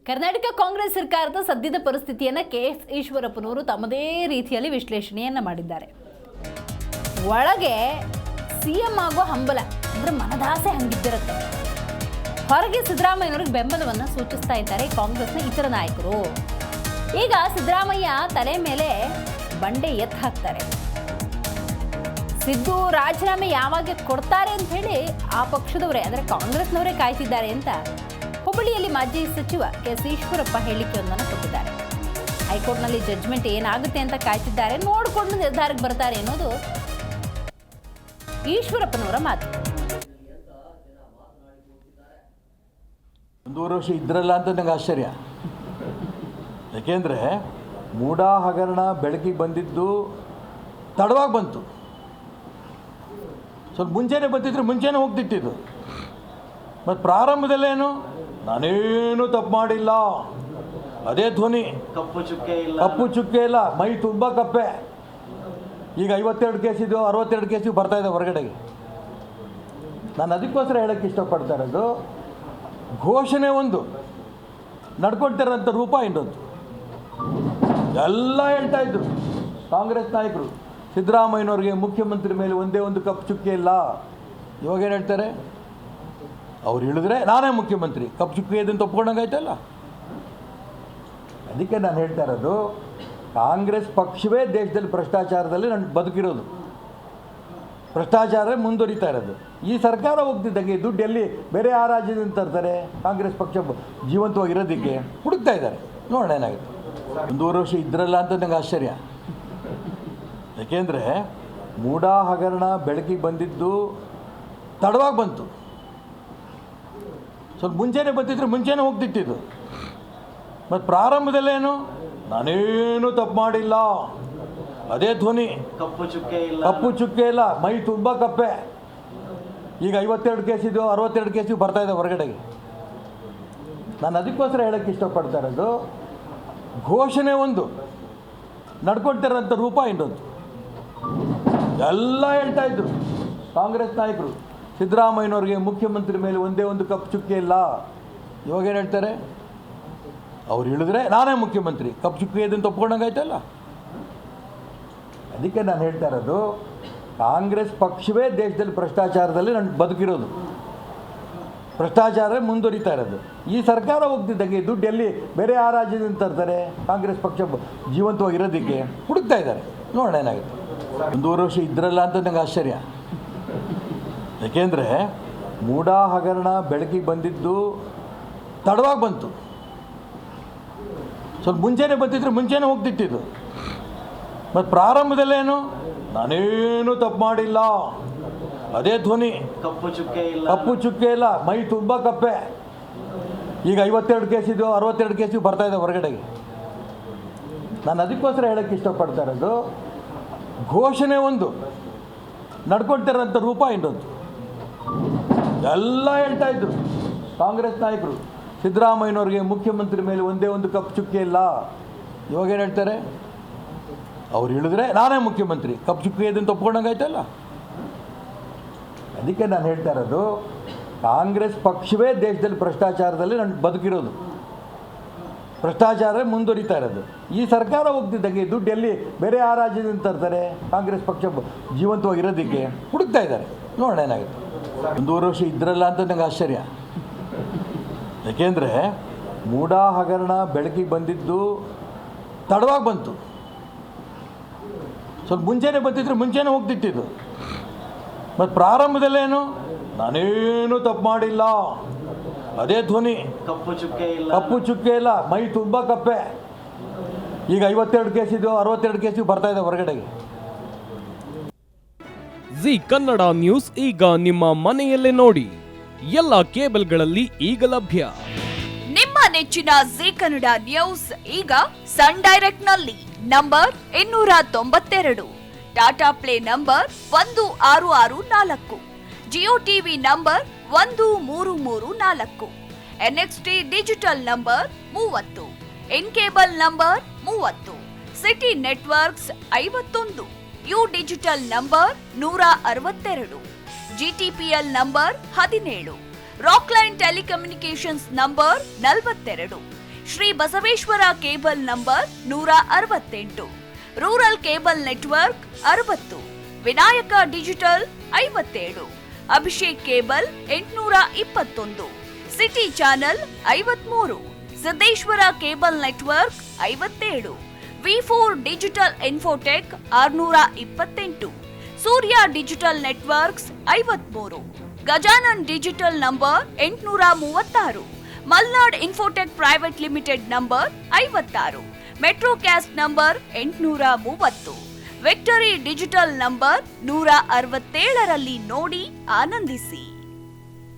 ಕರ್ನಾಟಕ ಕಾಂಗ್ರೆಸ್ ಸರ್ಕಾರದ ಸದ್ಯದ ಪರಿಸ್ಥಿತಿಯನ್ನು ಕೆಎಸ್ ಈಶ್ವರಪ್ಪನವರು ತಮ್ಮದೇ ರೀತಿಯಲ್ಲಿ ವಿಶ್ಲೇಷಣೆಯನ್ನು ಮಾಡಿದ್ದಾರೆ. ಒಳಗೆ ಸಿಎಂ ಆಗೋ ಹಂಬಲ ಅಂದರೆ ಮನದಾಸೆ ಹಂಗಿದ್ದಿರುತ್ತೆ. ಹೊರಗೆ ಸಿದ್ದರಾಮಯ್ಯನವ್ರಿಗೆ ಬೆಂಬಲವನ್ನು ಸೂಚಿಸ್ತಾ ಇದ್ದಾರೆ ಕಾಂಗ್ರೆಸ್ನ ಇತರ ನಾಯಕರು. ಈಗ ಸಿದ್ದರಾಮಯ್ಯ ತಲೆ ಮೇಲೆ ಬಂಡೆ ಎತ್ತು ಹಾಕ್ತಾರೆ. ಸಿದ್ದು ರಾಜೀನಾಮೆ ಯಾವಾಗ ಕೊಡ್ತಾರೆ ಅಂತ ಹೇಳಿ ಆ ಪಕ್ಷದವರೇ ಅಂದರೆ ಕಾಂಗ್ರೆಸ್ನವರೇ ಕಾಯ್ತಿದ್ದಾರೆ ಅಂತ ಹುಬ್ಬಳ್ಳಿಯಲ್ಲಿ ಮಾಜಿ ಸಚಿವ ಕೆಎಸ್ ಈಶ್ವರಪ್ಪ ಹೇಳಿಕೆಯೊಂದನ್ನು ಕೊಟ್ಟಿದ್ದಾರೆ. ಹೈಕೋರ್ಟ್ನಲ್ಲಿ ಜಡ್ಜ್ಮೆಂಟ್ ಏನಾಗುತ್ತೆ ಅಂತ ಕಾಯ್ತಿದ್ದಾರೆ, ನೋಡಿಕೊಂಡು ನಿರ್ಧಾರಕ್ಕೆ ಬರ್ತಾರೆ ಅನ್ನೋದು ಈಶ್ವರಪ್ಪನವರ ಮಾತು. ಒಂದೂವರೆ ವರ್ಷ ಇದ್ರಲ್ಲ ಅಂತ ನಂಗೆ ಆಶ್ಚರ್ಯ. ಯಾಕೆಂದರೆ ಮೂಡ ಹಗರಣ ಬೆಳಕಿಗೆ ಬಂದಿದ್ದು ತಡವಾಗಿ ಬಂತು. ಸ್ವಲ್ಪ ಮುಂಚೆನೇ ಬಂದಿದ್ರೆ ಮುಂಚೆನೇ ಹೋಗ್ತಿತ್ತು. ಮತ್ತು ಪ್ರಾರಂಭದಲ್ಲೇನು ನಾನೇನು ತಪ್ಪು ಮಾಡಿಲ್ಲ, ಅದೇ ಧ್ವನಿ, ಕಪ್ಪು ಚುಕ್ಕೆ ಇಲ್ಲ, ಮೈ ತುಂಬ ಕಪ್ಪೆ. ಈಗ 52 ಕೇಸಿದ್ದು 62 ಕೇಸಿಗೆ ಬರ್ತಾಯಿದೆ ಹೊರಗಡೆಗೆ. ನಾನು ಅದಕ್ಕೋಸ್ಕರ ಹೇಳೋಕ್ಕೆ ಇಷ್ಟಪಡ್ತಾ ಇರೋದು, ಘೋಷಣೆ ಒಂದು, ನಡ್ಕೊಳ್ತಿರೋಂಥ ರೂಪ ಇನ್ನೊಂದು. ಎಲ್ಲ ಹೇಳ್ತಾ ಇದ್ರು ಕಾಂಗ್ರೆಸ್ ನಾಯಕರು, ಸಿದ್ದರಾಮಯ್ಯನವ್ರಿಗೆ ಮುಖ್ಯಮಂತ್ರಿ ಮೇಲೆ ಒಂದೇ ಒಂದು ಕಪ್ಪು ಚುಕ್ಕೆ ಇಲ್ಲ. ಇವಾಗ ಏನು ಹೇಳ್ತಾರೆ, ಅವ್ರು ಹೇಳಿದ್ರೆ ನಾನೇ ಮುಖ್ಯಮಂತ್ರಿ, ಕಪ್ಪು ಚುಕ್ಕೆ ಇದನ್ನು ಒಪ್ಕೊಂಡಂಗಾಯ್ತಲ್ಲ. ಅದಕ್ಕೆ ನಾನು ಹೇಳ್ತಾ ಇರೋದು, ಕಾಂಗ್ರೆಸ್ ಪಕ್ಷವೇ ದೇಶದಲ್ಲಿ ಭ್ರಷ್ಟಾಚಾರದಲ್ಲಿ ನಾನು ಬದುಕಿರೋದು, ಭ್ರಷ್ಟಾಚಾರ ಮುಂದುವರಿತಾ ಇರೋದು. ಈ ಸರ್ಕಾರ ಹೋಗ್ತಿದ್ದಂಗೆ ದುಡ್ಡು ಎಲ್ಲಿ ಬೇರೆ ಆ ರಾಜ್ಯದಿಂದ ತರ್ತಾರೆ, ಕಾಂಗ್ರೆಸ್ ಪಕ್ಷ ಜೀವಂತವಾಗಿರೋದಕ್ಕೆ ಹುಡುಕ್ತಾ ಇದ್ದಾರೆ. ನೋಡೋಣ ಏನಾಗುತ್ತೆ. ಒಂದೂವರೆ ವರ್ಷ ಇದ್ರಲ್ಲ ಅಂತ ನಂಗೆ ಆಶ್ಚರ್ಯ. ಯಾಕೆಂದರೆ ಮೂಡ ಹಗರಣ ಬೆಳಕಿಗೆ ಬಂದಿದ್ದು ತಡವಾಗಿ ಬಂತು. ಸ್ವಲ್ಪ ಮುಂಚೆನೇ ಬಂದಿದ್ರೆ ಮುಂಚೆನೇ ಹೋಗ್ತಿತ್ತು. ಮತ್ತು ಪ್ರಾರಂಭದಲ್ಲೇನು ನಾನೇನು ತಪ್ಪು ಮಾಡಿಲ್ಲ, ಅದೇ ಧ್ವನಿ, ಕಪ್ಪು ಚುಕ್ಕೆ ಇಲ್ಲ, ಮೈ ತುಂಬ ಕಪ್ಪೆ. ಈಗ 52 ಕೇಸಿದ್ದು 62 ಕೇಸಿಗೆ ಬರ್ತಾಯಿದೆ ಹೊರಗಡೆಗೆ. ನಾನು ಅದಕ್ಕೋಸ್ಕರ ಹೇಳೋಕ್ಕೆ ಇಷ್ಟಪಡ್ತಾ ಇರೋದು, ಘೋಷಣೆ ಒಂದು, ನಡ್ಕೊಳ್ತಿರೋಂಥ ರೂಪ ಇನ್ನೊಂದು. ಎಲ್ಲ ಹೇಳ್ತಾ ಇದ್ರು ಕಾಂಗ್ರೆಸ್ ನಾಯಕರು, ಸಿದ್ದರಾಮಯ್ಯನವ್ರಿಗೆ ಮುಖ್ಯಮಂತ್ರಿ ಮೇಲೆ ಒಂದೇ ಒಂದು ಕಪ್ಪು ಚುಕ್ಕೆ ಇಲ್ಲ. ಇವಾಗ ಏನು ಹೇಳ್ತಾರೆ, ಅವ್ರು ಹೇಳಿದ್ರೆ ನಾನೇ ಮುಖ್ಯಮಂತ್ರಿ, ಕಪ್ಪು ಚುಕ್ಕೆ ಇದನ್ನು ಒಪ್ಕೊಂಡಂಗಾಯ್ತಲ್ಲ. ಅದಕ್ಕೆ ನಾನು ಹೇಳ್ತಾ ಇರೋದು, ಕಾಂಗ್ರೆಸ್ ಪಕ್ಷವೇ ದೇಶದಲ್ಲಿ ಭ್ರಷ್ಟಾಚಾರದಲ್ಲಿ ನಾನು ಬದುಕಿರೋದು, ಭ್ರಷ್ಟಾಚಾರ ಮುಂದುವರಿತಾ ಇರೋದು. ಈ ಸರ್ಕಾರ ಹೋಗ್ತಿದ್ದಂಗೆ ದುಡ್ಡು ಎಲ್ಲಿ ಬೇರೆ ಆ ರಾಜ್ಯದಿಂದ ತರ್ತಾರೆ, ಕಾಂಗ್ರೆಸ್ ಪಕ್ಷ ಜೀವಂತವಾಗಿರೋದಕ್ಕೆ ಹುಡುಕ್ತಾ ಇದ್ದಾರೆ. ನೋಡೋಣ ಏನಾಗುತ್ತೆ. ಒಂದೂವರೆ ವರ್ಷ ಇದ್ರಲ್ಲ ಅಂತ ನಂಗೆ ಆಶ್ಚರ್ಯ. ಯಾಕೆಂದರೆ ಮೂಡ ಹಗರಣ ಬೆಳಕಿಗೆ ಬಂದಿದ್ದು ತಡವಾಗಿ ಬಂತು. ಸ್ವಲ್ಪ ಮುಂಚೆನೇ ಬಂದಿದ್ರೆ ಮುಂಚೆನೇ ಹೋಗ್ತಿತ್ತು. ಮತ್ತು ಪ್ರಾರಂಭದಲ್ಲೇನು ನಾನೇನು ತಪ್ಪು ಮಾಡಿಲ್ಲ, ಅದೇ ಧ್ವನಿ, ಕಪ್ಪು ಚುಕ್ಕೆ ಇಲ್ಲ, ಮೈ ತುಂಬ ಕಪ್ಪೆ. ಈಗ 52 ಕೇಸಿದ್ದು 62 ಕೇಸಿಗೆ ಬರ್ತಾಯಿದೆ ಹೊರಗಡೆಗೆ. ನಾನು ಅದಕ್ಕೋಸ್ಕರ ಹೇಳೋಕ್ಕೆ ಇಷ್ಟಪಡ್ತಾ ಇರೋದು, ಘೋಷಣೆ ಒಂದು, ನಡ್ಕೊಳ್ತಿರೋಂಥ ರೂಪ ಇನ್ನೊಂದು. ಎಲ್ಲ ಹೇಳ್ತಾ ಇದ್ರು ಕಾಂಗ್ರೆಸ್ ನಾಯಕರು, ಸಿದ್ದರಾಮಯ್ಯನವ್ರಿಗೆ ಮುಖ್ಯಮಂತ್ರಿ ಮೇಲೆ ಒಂದೇ ಒಂದು ಕಪ್ಪು ಚುಕ್ಕೆ ಇಲ್ಲ. ಇವಾಗ ಏನು ಹೇಳ್ತಾರೆ, ಅವ್ರು ಹೇಳಿದ್ರೆ ನಾನೇ ಮುಖ್ಯಮಂತ್ರಿ, ಕಪ್ಪು ಚುಕ್ಕೆ ಇದನ್ನು ಒಪ್ಕೊಂಡಂಗಾಯ್ತಲ್ಲ. ಅದಕ್ಕೆ ನಾನು ಹೇಳ್ತಾ ಇರೋದು, ಕಾಂಗ್ರೆಸ್ ಪಕ್ಷವೇ ದೇಶದಲ್ಲಿ ಭ್ರಷ್ಟಾಚಾರದಲ್ಲಿ ನಾನು ಬದುಕಿರೋದು, ಭ್ರಷ್ಟಾಚಾರ ಮುಂದುವರಿತಾ ಇರೋದು. ಈ ಸರ್ಕಾರ ಹೋಗ್ತಿದ್ದಂಗೆ ದುಡ್ಡು ಎಲ್ಲಿ ಬೇರೆ ಆ ರಾಜ್ಯದಿಂದ ತರ್ತಾರೆ, ಕಾಂಗ್ರೆಸ್ ಪಕ್ಷ ಜೀವಂತವಾಗಿರೋದಕ್ಕೆ ಹುಡುಕ್ತಾ ಇದ್ದಾರೆ. ನೋಡೋಣ ಏನಾಗುತ್ತೆ. ಒಂದೂವರೆ ವರ್ಷ ಇದ್ರಲ್ಲ ಅಂತ ನಂಗೆ ಆಶ್ಚರ್ಯ. ಯಾಕೆಂದರೆ ಮೂಡ ಹಗರಣ ಬೆಳಕಿಗೆ ಬಂದಿದ್ದು ತಡವಾಗಿ ಬಂತು. ಸ್ವಲ್ಪ ಮುಂಚೆನೇ ಬಂದಿದ್ರೆ ಮುಂಚೆನೇ ಹೋಗ್ತಿತ್ತು. ಮತ್ತು ಪ್ರಾರಂಭದಲ್ಲೇನು ನಾನೇನು ತಪ್ಪು ಮಾಡಿಲ್ಲ, ಅದೇ ಧ್ವನಿ, ಕಪ್ಪು ಚುಕ್ಕೆ ಇಲ್ಲ, ಮೈ ತುಂಬ ಕಪ್ಪೆ. ಈಗ 52 ಕೇಸಿದ್ದು 62 ಕೇಸಿಗೆ ಬರ್ತಾಯಿದೆ ಹೊರಗಡೆಗೆ. ಜಿ ಕನ್ನಡ ನ್ಯೂಸ್ ಈಗ ನಿಮ್ಮ ಮನೆಯಲ್ಲೇ ನೋಡಿ, ಎಲ್ಲ ಕೇಬಲ್ಗಳಲ್ಲಿ ಈಗ ಲಭ್ಯ. ನಿಮ್ಮ ನೆಚ್ಚಿನ ಜಿ ಕನ್ನಡ ನ್ಯೂಸ್ ಈಗ ಸನ್ ಡೈರೆಕ್ಟ್ ನಲ್ಲಿ number 292, Tata play number 1664, Jio TV number 1334, NXT digital number 30, in cable number 30, city networks 51, U digital number 162, GTPL number 17, Rockline telecommunications number 42, Shri Basaveshwara cable number 168, rural cable network 60, Vinayaka digital 57, Abhishek cable 821, city channel 53, Siddeshwara cable network 57, V4 digital Infotech 628, Surya digital networks 53, Gajanan digital number 836, Malnad Infotech private limited number 56, Metrocast number 830, Victory digital number 167ರಲ್ಲಿ ನೋಡಿ ಆನಂದಿಸಿ.